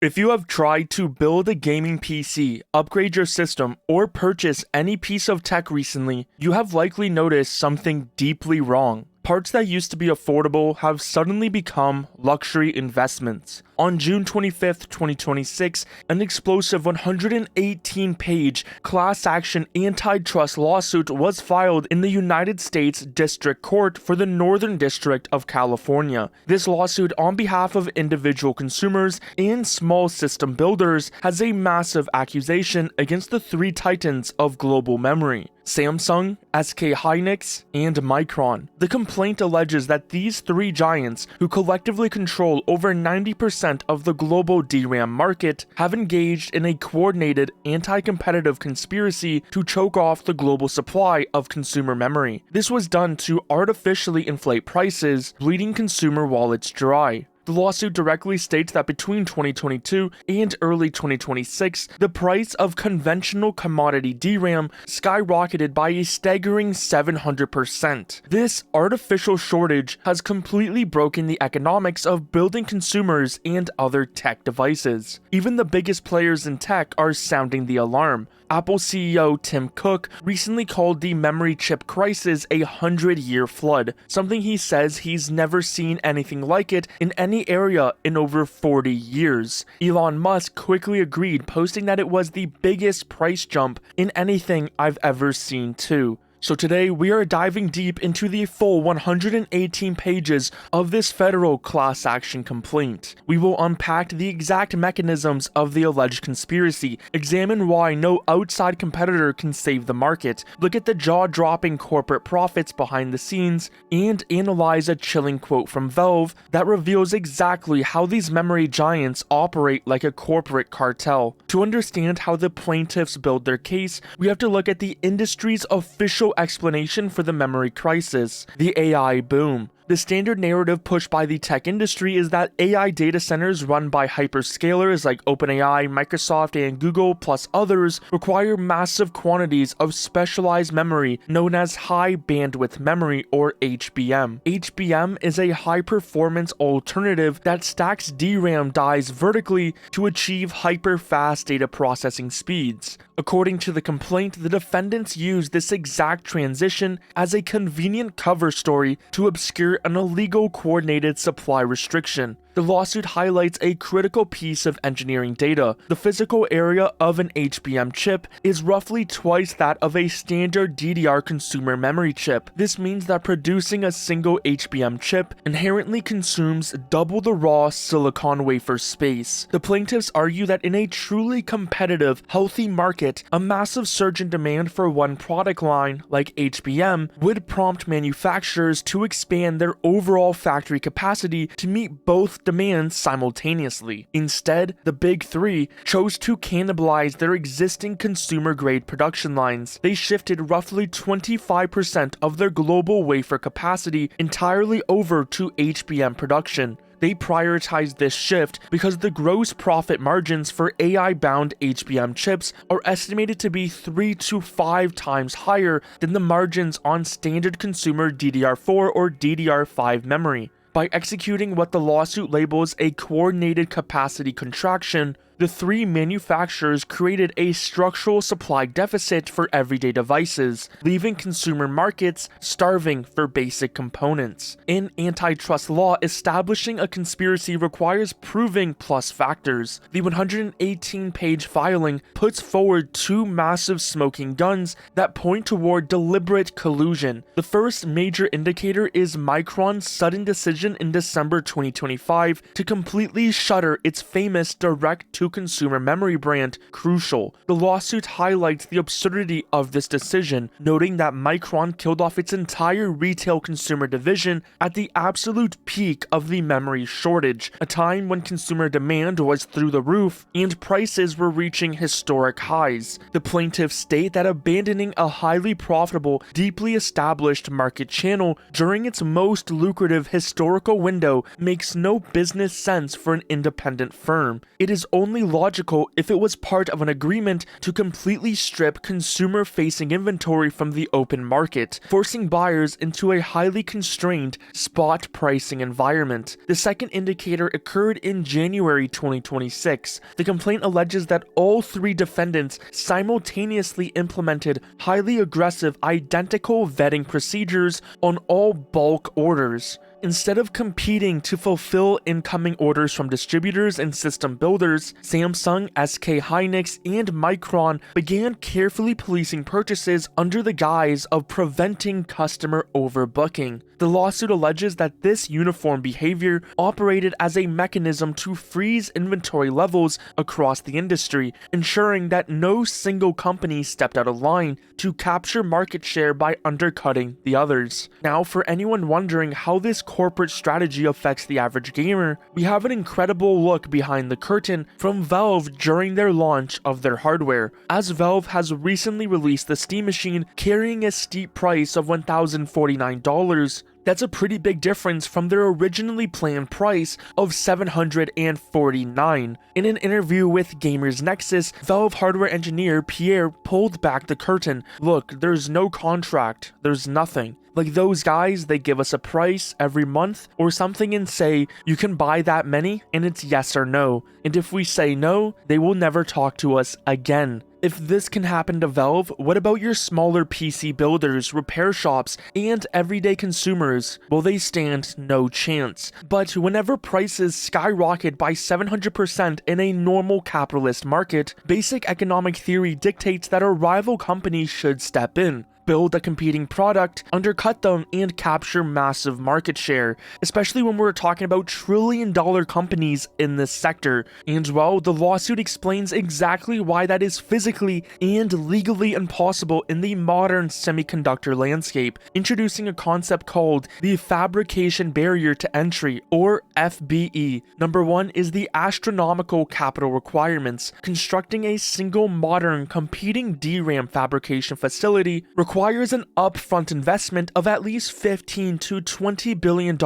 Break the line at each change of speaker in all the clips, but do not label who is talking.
If you have tried to build a gaming PC, upgrade your system, or purchase any piece of tech recently, you have likely noticed something deeply wrong. Parts that used to be affordable have suddenly become luxury investments. On June 25th, 2026, an explosive 118-page class action antitrust lawsuit was filed in the United States District Court for the Northern District of California. This lawsuit, on behalf of individual consumers and small system builders, has a massive accusation against the three titans of global memory: Samsung, SK Hynix, and Micron. The complaint alleges that these three giants, who collectively control over 90% of the global DRAM market, have engaged in a coordinated anti-competitive conspiracy to choke off the global supply of consumer memory. This was done to artificially inflate prices, bleeding consumer wallets dry. The lawsuit directly states that between 2022 and early 2026, the price of conventional commodity DRAM skyrocketed by a staggering 700%. This artificial shortage has completely broken the economics of building consumers and other tech devices. Even the biggest players in tech are sounding the alarm. Apple CEO Tim Cook recently called the memory chip crisis a 100-year flood, something he says he's never seen anything like it in any area in over 40 years. Elon Musk quickly agreed, posting that it was the biggest price jump in anything I've ever seen too. So today we are diving deep into the full 118 pages of this federal class action complaint. We will unpack the exact mechanisms of the alleged conspiracy, examine why no outside competitor can save the market, look at the jaw-dropping corporate profits behind the scenes, and analyze a chilling quote from Valve that reveals exactly how these memory giants operate like a corporate cartel. To understand how the plaintiffs build their case, we have to look at the industry's official explanation for the memory crisis: the AI boom. The standard narrative pushed by the tech industry is that AI data centers run by hyperscalers like OpenAI, Microsoft, and Google, plus others, require massive quantities of specialized memory known as high bandwidth memory, or HBM. HBM is a high-performance alternative that stacks DRAM dies vertically to achieve hyper-fast data processing speeds. According to the complaint, the defendants used this exact transition as a convenient cover story to obscure an illegal coordinated supply restriction. The lawsuit highlights a critical piece of engineering data. The physical area of an HBM chip is roughly twice that of a standard DDR consumer memory chip. This means that producing a single HBM chip inherently consumes double the raw silicon wafer space. The plaintiffs argue that in a truly competitive, healthy market, a massive surge in demand for one product line, like HBM, would prompt manufacturers to expand their overall factory capacity to meet both demands simultaneously. Instead, the big three chose to cannibalize their existing consumer-grade production lines. They shifted roughly 25% of their global wafer capacity entirely over to HBM production. They prioritized this shift because the gross profit margins for AI-bound HBM chips are estimated to be 3 to 5 times higher than the margins on standard consumer DDR4 or DDR5 memory. By executing what the lawsuit labels a coordinated capacity contraction, the three manufacturers created a structural supply deficit for everyday devices, leaving consumer markets starving for basic components. In antitrust law, establishing a conspiracy requires proving plus factors. The 118-page filing puts forward two massive smoking guns that point toward deliberate collusion. The first major indicator is Micron's sudden decision in December 2025 to completely shutter its famous direct-to-consumer memory brand, Crucial. The lawsuit highlights the absurdity of this decision, noting that Micron killed off its entire retail consumer division at the absolute peak of the memory shortage, a time when consumer demand was through the roof and prices were reaching historic highs. The plaintiffs state that abandoning a highly profitable, deeply established market channel during its most lucrative historical window makes no business sense for an independent firm. It is only only logical if it was part of an agreement to completely strip consumer-facing inventory from the open market, forcing buyers into a highly constrained spot pricing environment. The second indicator occurred in January 2026. The complaint alleges that all three defendants simultaneously implemented highly aggressive identical vetting procedures on all bulk orders. Instead of competing to fulfill incoming orders from distributors and system builders, Samsung, SK Hynix, and Micron began carefully policing purchases under the guise of preventing customer overbooking. The lawsuit alleges that this uniform behavior operated as a mechanism to freeze inventory levels across the industry, ensuring that no single company stepped out of line to capture market share by undercutting the others. Now, for anyone wondering how this corporate strategy affects the average gamer, we have an incredible look behind the curtain from Valve during their launch of their hardware, as Valve has recently released the Steam Machine carrying a steep price of $1,049. That's a pretty big difference from their originally planned price of $749. In an interview with Gamers Nexus, Valve hardware engineer Pierre pulled back the curtain. Look, there's no contract, there's nothing. Like those guys, they give us a price every month or something and say, you can buy that many, and it's yes or no. And if we say no, they will never talk to us again. If this can happen to Valve, what about your smaller PC builders, repair shops, and everyday consumers? Well, they stand no chance. But whenever prices skyrocket by 700% in a normal capitalist market, basic economic theory dictates that a rival company should step in, build a competing product, undercut them, and capture massive market share, especially when we're talking about trillion-dollar companies in this sector. And well, the lawsuit explains exactly why that is physically and legally impossible in the modern semiconductor landscape, introducing a concept called the fabrication barrier to entry, or FBE. Number one is the astronomical capital requirements. Constructing a single modern competing DRAM fabrication facility requires an upfront investment of at least $15 to $20 billion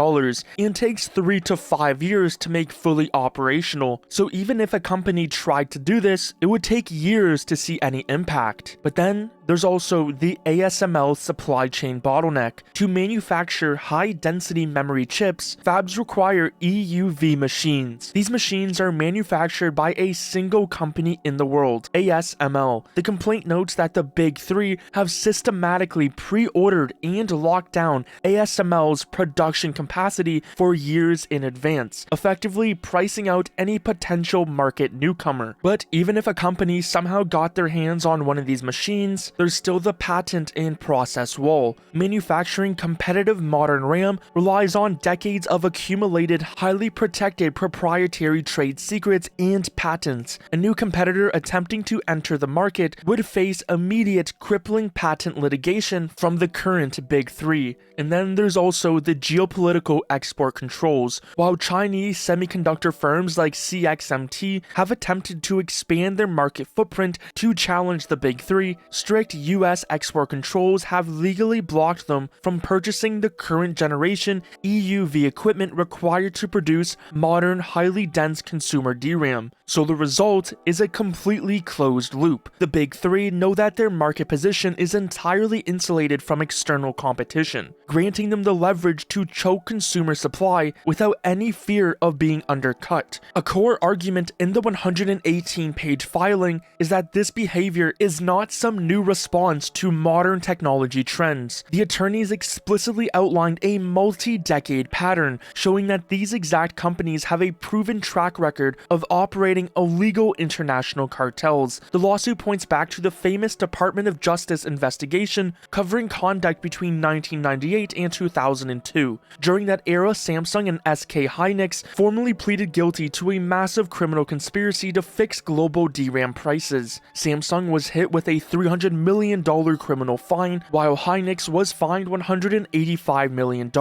and takes 3 to 5 years to make fully operational. So even if a company tried to do this, it would take years to see any impact. But then there's also the ASML supply chain bottleneck. To manufacture high-density memory chips, fabs require EUV machines. These machines are manufactured by a single company in the world, ASML. The complaint notes that the Big Three have systematically pre-ordered and locked down ASML's production capacity for years in advance, effectively pricing out any potential market newcomer. But even if a company somehow got their hands on one of these machines, there's still the patent and process wall. Manufacturing competitive modern RAM relies on decades of accumulated, highly protected proprietary trade secrets and patents. A new competitor attempting to enter the market would face immediate crippling patent litigation from the current Big Three. And then there's also the geopolitical export controls. While Chinese semiconductor firms like CXMT have attempted to expand their market footprint to challenge the Big Three, strict US export controls have legally blocked them from purchasing the current generation EUV equipment required to produce modern, highly dense consumer DRAM. So the result is a completely closed loop. The Big Three know that their market position is entirely insulated from external competition, granting them the leverage to choke consumer supply without any fear of being undercut. A core argument in the 118-page filing is that this behavior is not some new response to modern technology trends. The attorneys explicitly outlined a multi-decade pattern showing that these exact companies have a proven track record of operating illegal international cartels. The lawsuit points back to the famous Department of Justice investigation covering conduct between 1998 and 2002. During that era, Samsung and SK Hynix formally pleaded guilty to a massive criminal conspiracy to fix global DRAM prices. Samsung was hit with a $300 million criminal fine, while Hynix was fined $185 million,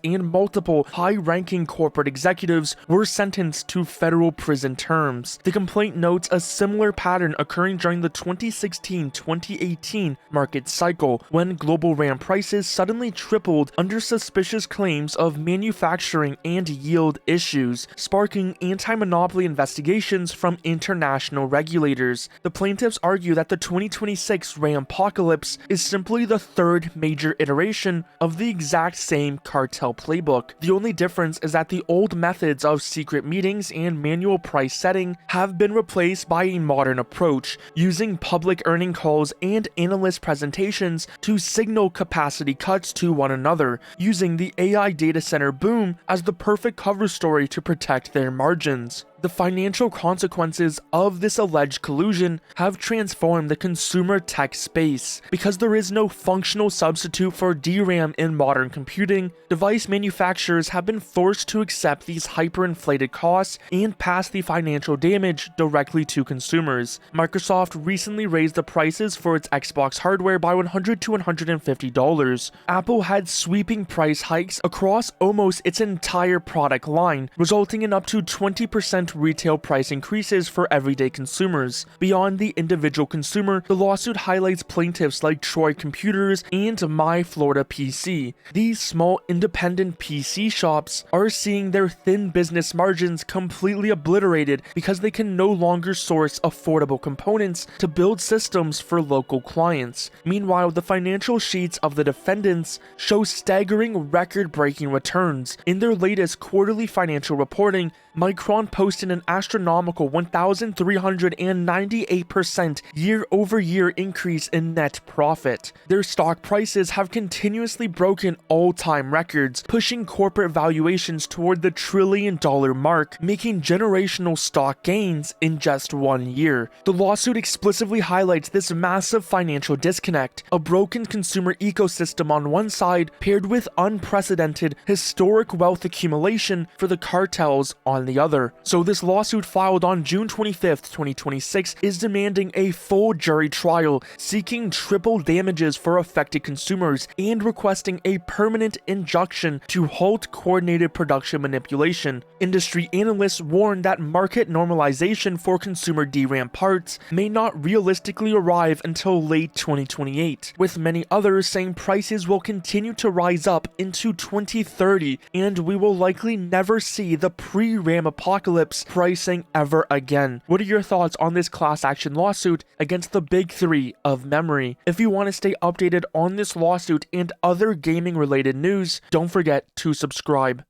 and multiple high-ranking corporate executives were sentenced to federal prison terms. The complaint notes a similar pattern occurring during the 2016-2018 market cycle. cycle when global RAM prices suddenly tripled under suspicious claims of manufacturing and yield issues, sparking anti-monopoly investigations from international regulators. The plaintiffs argue that the 2026 RAMpocalypse is simply the third major iteration of the exact same Cartel Playbook. The only difference is that the old methods of secret meetings and manual price setting have been replaced by a modern approach, using public earning calls and analyst presentations to signal capacity cuts to one another, using the AI data center boom as the perfect cover story to protect their margins. The financial consequences of this alleged collusion have transformed the consumer tech space. Because there is no functional substitute for DRAM in modern computing, device manufacturers have been forced to accept these hyperinflated costs and pass the financial damage directly to consumers. Microsoft recently raised the prices for its Xbox hardware by $100 to $150. Apple had sweeping price hikes across almost its entire product line, resulting in up to 20% retail price increases for everyday consumers. Beyond the individual consumer, the lawsuit highlights plaintiffs like Troy Computers and My Florida PC. These small independent PC shops are seeing their thin business margins completely obliterated because they can no longer source affordable components to build systems for local clients. Meanwhile, the financial sheets of the defendants show staggering record-breaking returns. In their latest quarterly financial reporting, Micron posted an astronomical 1,398% year-over-year increase in net profit. Their stock prices have continuously broken all-time records, pushing corporate valuations toward the $1 trillion mark, making generational stock gains in just 1 year. The lawsuit explicitly highlights this massive financial disconnect, a broken consumer ecosystem on one side paired with unprecedented historic wealth accumulation for the cartels on the other. So this lawsuit filed on June 25th, 2026 is demanding a full jury trial, seeking triple damages for affected consumers, and requesting a permanent injunction to halt coordinated production manipulation. Industry analysts warn that market normalization for consumer DRAM parts may not realistically arrive until late 2028, with many others saying prices will continue to rise up into 2030, and we will likely never see the pre-RAMpocalypse pricing ever again. What are your thoughts on this class action lawsuit against the big three of memory? If you want to stay updated on this lawsuit and other gaming related news, don't forget to subscribe.